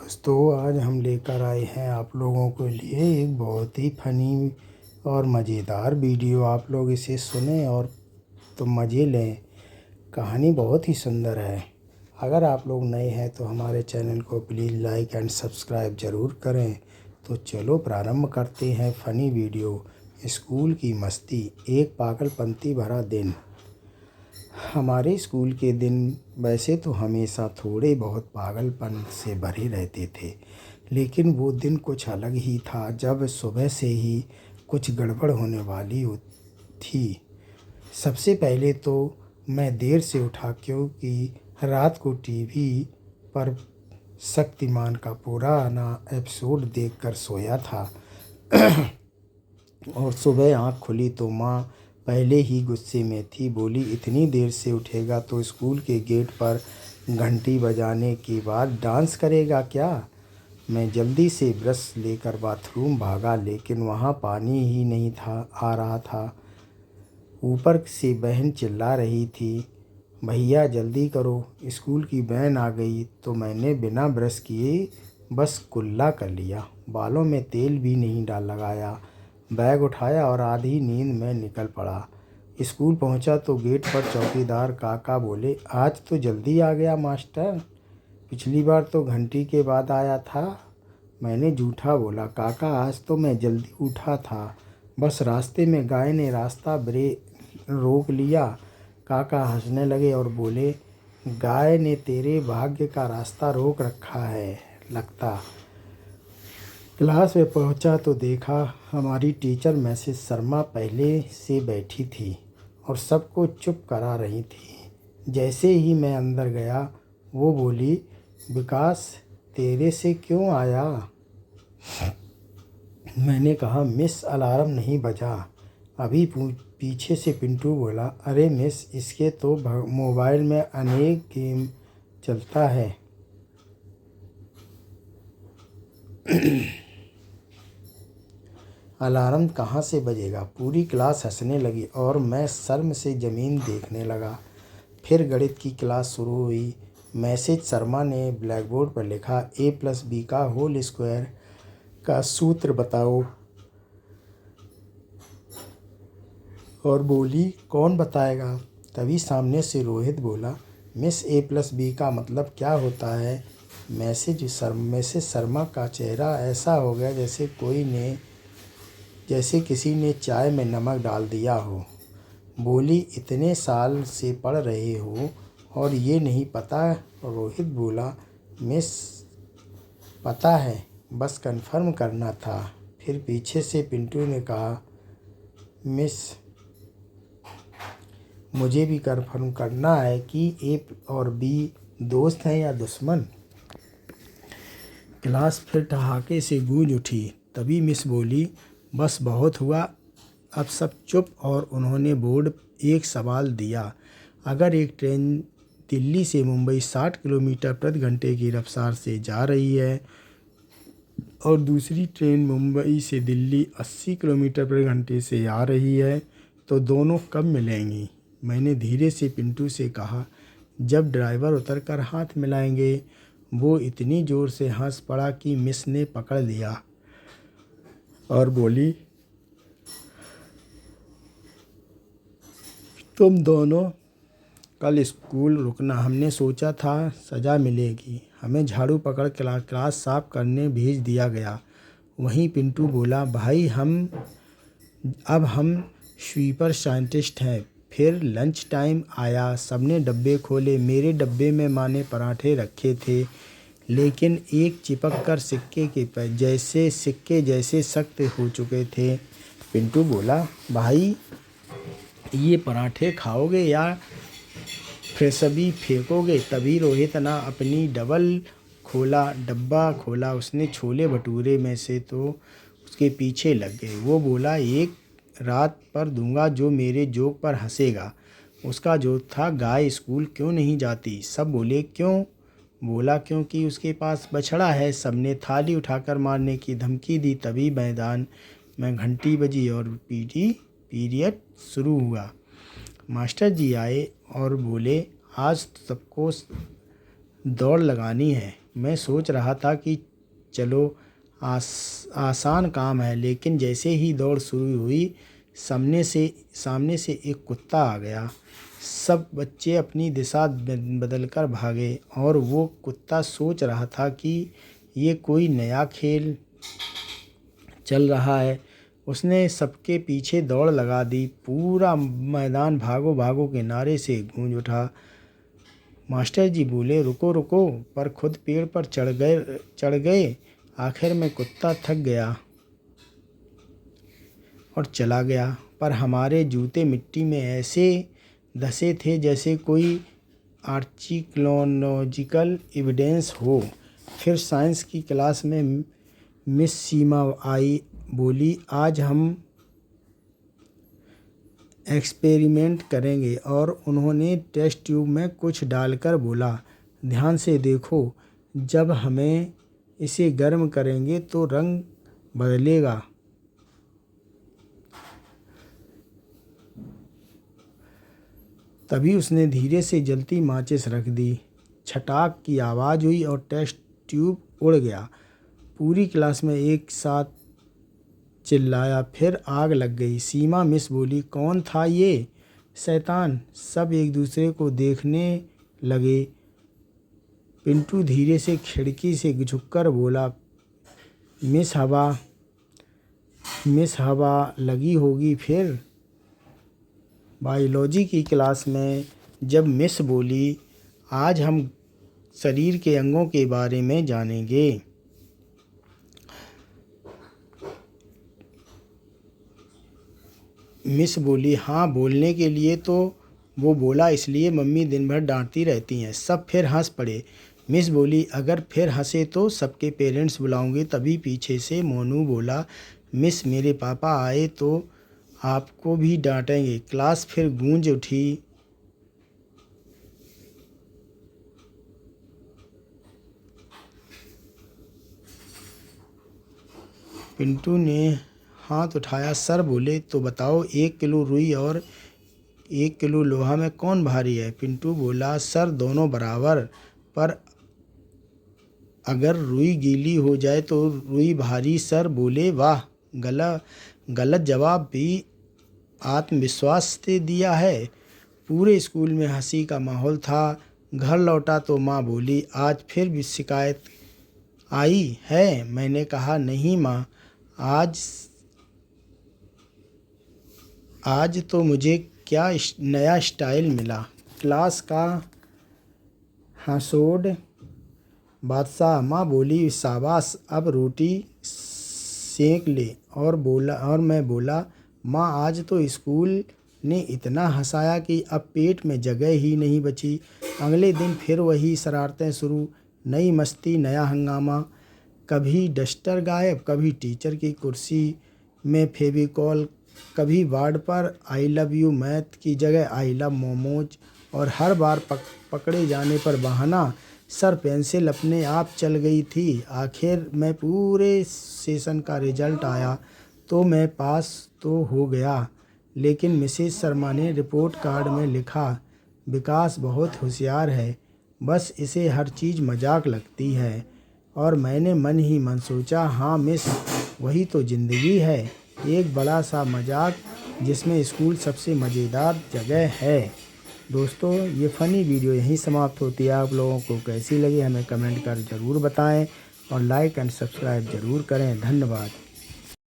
दोस्तों, आज हम लेकर आए हैं आप लोगों के लिए एक बहुत ही फ़नी और मज़ेदार वीडियो। आप लोग इसे सुनें और तो मज़े लें। कहानी बहुत ही सुंदर है। अगर आप लोग नए हैं तो हमारे चैनल को प्लीज़ लाइक एंड सब्सक्राइब ज़रूर करें। तो चलो प्रारंभ करते हैं फ़नी वीडियो। स्कूल की मस्ती। एक पागलपंती भरा दिन। हमारे स्कूल के दिन वैसे तो हमेशा थोड़े बहुत पागलपन से भरे रहते थे, लेकिन वो दिन कुछ अलग ही था जब सुबह से ही कुछ गड़बड़ होने वाली थी। सबसे पहले तो मैं देर से उठा, क्योंकि रात को टीवी पर शक्तिमान का पुराना एपिसोड देखकर सोया था। और सुबह आँख खुली तो माँ पहले ही गुस्से में थी। बोली, इतनी देर से उठेगा तो स्कूल के गेट पर घंटी बजाने के बाद डांस करेगा क्या? मैं जल्दी से ब्रश लेकर बाथरूम भागा, लेकिन वहाँ पानी ही नहीं आ रहा था। ऊपर से बहन चिल्ला रही थी, भैया जल्दी करो, स्कूल की वैन आ गई। तो मैंने बिना ब्रश किए बस कुल्ला कर लिया, बालों में तेल भी नहीं लगाया, बैग उठाया और आधी नींद में निकल पड़ा। स्कूल पहुंचा तो गेट पर चौकीदार काका बोले, आज तो जल्दी आ गया मास्टर, पिछली बार तो घंटी के बाद आया था। मैंने झूठा बोला, काका आज तो मैं जल्दी उठा था, बस रास्ते में गाय ने रास्ता रोक लिया। काका हंसने लगे और बोले, गाय ने तेरे भाग्य का रास्ता रोक रखा है लगता। क्लास में पहुंचा तो देखा हमारी टीचर मिसेस शर्मा पहले से बैठी थी और सबको चुप करा रही थी। जैसे ही मैं अंदर गया वो बोली, विकास तेरे से क्यों आया? मैंने कहा, मिस अलार्म नहीं बजा। अभी पीछे से पिंटू बोला, अरे मिस, इसके तो मोबाइल में अनेक गेम चलता है। अलार्म कहाँ से बजेगा? पूरी क्लास हंसने लगी और मैं शर्म से ज़मीन देखने लगा। फिर गणित की क्लास शुरू हुई। मैसेज शर्मा ने ब्लैक बोर्ड पर लिखा, a+b का होल स्क्वायर का सूत्र बताओ। और बोली, कौन बताएगा? तभी सामने से रोहित बोला, मिस a+b का मतलब क्या होता है? मैसेज शर्मा का चेहरा ऐसा हो गया जैसे किसी ने चाय में नमक डाल दिया हो। बोली, इतने साल से पढ़ रहे हो और ये नहीं पता? रोहित बोला, मिस पता है, बस कंफर्म करना था। फिर पीछे से पिंटू ने कहा, मिस मुझे भी कंफर्म करना है कि ए और बी दोस्त हैं या दुश्मन। क्लास फिर ठहाके से गूंज उठी। तभी मिस बोली, बस बहुत हुआ, अब सब चुप। और उन्होंने बोर्ड एक सवाल दिया, अगर एक ट्रेन दिल्ली से मुंबई 60 किलोमीटर प्रति घंटे की रफ्तार से जा रही है और दूसरी ट्रेन मुंबई से दिल्ली 80 किलोमीटर प्रति घंटे से आ रही है, तो दोनों कब मिलेंगी? मैंने धीरे से पिंटू से कहा, जब ड्राइवर उतरकर हाथ मिलाएंगे। वो इतनी ज़ोर से हंस पड़ा कि मिस ने पकड़ लिया और बोली, तुम दोनों कल स्कूल रुकना, हमने सोचा था सज़ा मिलेगी। हमें झाड़ू पकड़ क्लास साफ करने भेज दिया गया। वहीं पिंटू बोला, भाई अब हम स्वीपर साइंटिस्ट हैं। फिर लंच टाइम आया, सबने डब्बे खोले। मेरे डब्बे में माँ ने पराठे रखे थे, लेकिन एक चिपक कर सिक्के जैसे सख्त हो चुके थे। पिंटू बोला, भाई ये पराठे खाओगे या फ्रेसबी फेंकोगे? तभी रोहित ना अपनी डब्बा खोला। उसने छोले भटूरे में से तो उसके पीछे लग गए। वो बोला, एक रात पर दूंगा जो मेरे जोक पर हंसेगा। उसका जोक था, गाय स्कूल क्यों नहीं जाती? सब बोले, क्यों? बोला, क्योंकि उसके पास बछड़ा है। सबने थाली उठाकर मारने की धमकी दी। तभी मैदान में घंटी बजी और पीरियड शुरू हुआ। मास्टर जी आए और बोले, आज सबको दौड़ लगानी है। मैं सोच रहा था कि चलो आसान काम है, लेकिन जैसे ही दौड़ शुरू हुई सामने से एक कुत्ता आ गया। सब बच्चे अपनी दिशा बदलकर भागे और वो कुत्ता सोच रहा था कि ये कोई नया खेल चल रहा है। उसने सबके पीछे दौड़ लगा दी। पूरा मैदान भागो भागो के नारे से गूंज उठा। मास्टर जी बोले, रुको रुको, पर खुद पेड़ पर चढ़ गए। आखिर में कुत्ता थक गया और चला गया, पर हमारे जूते मिट्टी में ऐसे धंसे थे जैसे कोई आर्कियोलॉजिकल एविडेंस हो। फिर साइंस की क्लास में मिस सीमा आई। बोली, आज हम एक्सपेरिमेंट करेंगे, और उन्होंने टेस्ट ट्यूब में कुछ डालकर बोला, ध्यान से देखो, जब हमें इसे गर्म करेंगे तो रंग बदलेगा। तभी उसने धीरे से जलती माचिस रख दी। छटाक की आवाज़ हुई और टेस्ट ट्यूब उड़ गया। पूरी क्लास में एक साथ चिल्लाया, फिर आग लग गई। सीमा मिस बोली, कौन था ये शैतान? सब एक दूसरे को देखने लगे। पिंटू धीरे से खिड़की से झुककर बोला, मिस हवा लगी होगी। फिर बायोलॉजी की क्लास में जब मिस बोली, आज हम शरीर के अंगों के बारे में जानेंगे। मिस बोली, हाँ, बोलने के लिए तो वो बोला, इसलिए मम्मी दिन भर डांटती रहती हैं। सब फिर हंस पड़े। मिस बोली, अगर फिर हंसे तो सबके पेरेंट्स बुलाऊंगी। तभी पीछे से मोनू बोला, मिस, मेरे पापा आए तो आपको भी डांटेंगे। क्लास फिर गूंज उठी। पिंटू ने हाथ उठाया। सर बोले, तो बताओ, 1 किलो रुई और 1 किलो लोहा में कौन भारी है? पिंटू बोला, सर दोनों बराबर, पर अगर रुई गीली हो जाए तो रुई भारी। सर बोले, वाह, गलत जवाब भी आत्मविश्वास से दिया है। पूरे स्कूल में हंसी का माहौल था। घर लौटा तो माँ बोली, आज फिर भी शिकायत आई है? मैंने कहा, नहीं माँ, आज तो मुझे क्या नया स्टाइल मिला। क्लास का हंसोड़ बादशाह। माँ बोली, शाबाश, अब रोटी सेंक ले। और मैं बोला, माँ, आज तो स्कूल ने इतना हंसाया कि अब पेट में जगह ही नहीं बची। अगले दिन फिर वही शरारतें शुरू। नई मस्ती, नया हंगामा। कभी डस्टर गायब, कभी टीचर की कुर्सी में फेविकॉल, कभी वार्ड पर आई लव यू मैथ की जगह आई लव मोमोज, और हर बार पकड़े जाने पर बहाना, सर पेंसिल अपने आप चल गई थी। आखिर में पूरे सेशन का रिजल्ट आया तो मैं पास तो हो गया, लेकिन मिसेस शर्मा ने रिपोर्ट कार्ड में लिखा, विकास बहुत होशियार है, बस इसे हर चीज़ मजाक लगती है। और मैंने मन ही मन सोचा, हाँ मिस, वही तो ज़िंदगी है, एक बड़ा सा मजाक जिसमें स्कूल सबसे मज़ेदार जगह है। दोस्तों, ये फ़नी वीडियो यहीं समाप्त होती है। आप लोगों को कैसी लगी हमें कमेंट कर ज़रूर बताएं, और लाइक एंड सब्सक्राइब ज़रूर करें। धन्यवाद।